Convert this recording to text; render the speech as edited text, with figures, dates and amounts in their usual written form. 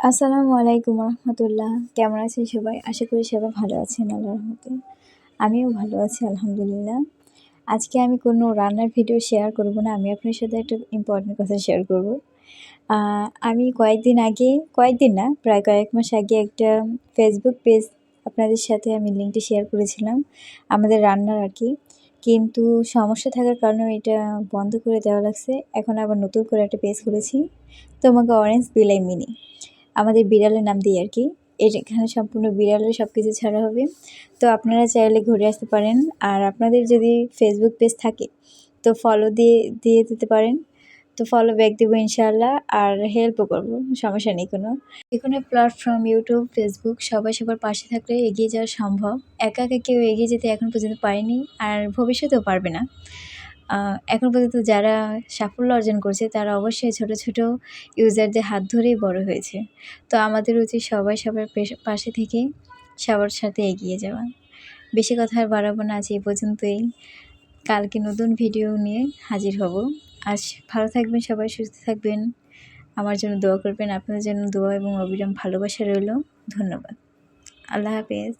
আসসালামু আলাইকুম রহমতুল্লাহ। কেমন আছেন সবাই? আশা করি সবাই ভালো আছেন আল্লাহর রহমতে। আমিও ভালো আছি আলহামদুলিল্লাহ। আজকে আমি কোনো রান্নার ভিডিও শেয়ার করব না। আমি আপনার সাথে একটা ইম্পর্টেন্ট কথা শেয়ার করব। আমি কয়েকদিন না, প্রায় কয়েক মাস আগে একটা ফেসবুক পেজ আপনাদের সাথে আমি লিঙ্কটি শেয়ার করেছিলাম, আমাদের রান্নার আর কি। কিন্তু সমস্যা থাকার কারণে এটা বন্ধ করে দেওয়া লাগছে। এখন আবার নতুন করে একটা পেজ খুলেছি, তোমাকে অরেঞ্জ বিলাই মিনি, আমাদের বিড়ালের নাম দিয়ে আর কি। এখানে সম্পূর্ণ বিড়ালের সব কিছু ছাড়া হবে। তো আপনারা চাইলে ঘুরে আসতে পারেন। আর আপনাদের যদি ফেসবুক পেজ থাকে তো ফলো দিয়ে দিতে পারেন। তো ফলো ব্যাক দেবো ইনশাআল্লাহ, আর হেল্পও করবো, সমস্যা নেই কোনো। যেকোনো প্ল্যাটফর্ম, ইউটিউব, ফেসবুক, সবাই সবার পাশে থাকলে এগিয়ে যাওয়া সম্ভব। একা একা কেউ এগিয়ে যেতে এখন পর্যন্ত পারেনি, আর ভবিষ্যতেও পারবে না। এখন পর্যন্ত যারা সাফল্য অর্জন করছে তারা অবশ্যই ছোট ছোট ইউজারদের হাত ধরেই বড় হয়েছে। তো আমাদের উচিত সবাই সবার পাশে থেকে সবার সাথে এগিয়ে যাওয়া। বেশি কথা আর বাড়াবো না, আজ এই পর্যন্তই। কালকে নতুন ভিডিও নিয়ে হাজির হব। আজ ভালো থাকবেন সবাই, সুস্থ থাকবেন, আমার জন্য দোয়া করবেন। আপনাদের জন্য দোয়া এবং অবিরাম ভালোবাসা রইল। ধন্যবাদ। আল্লাহ হাফেজ।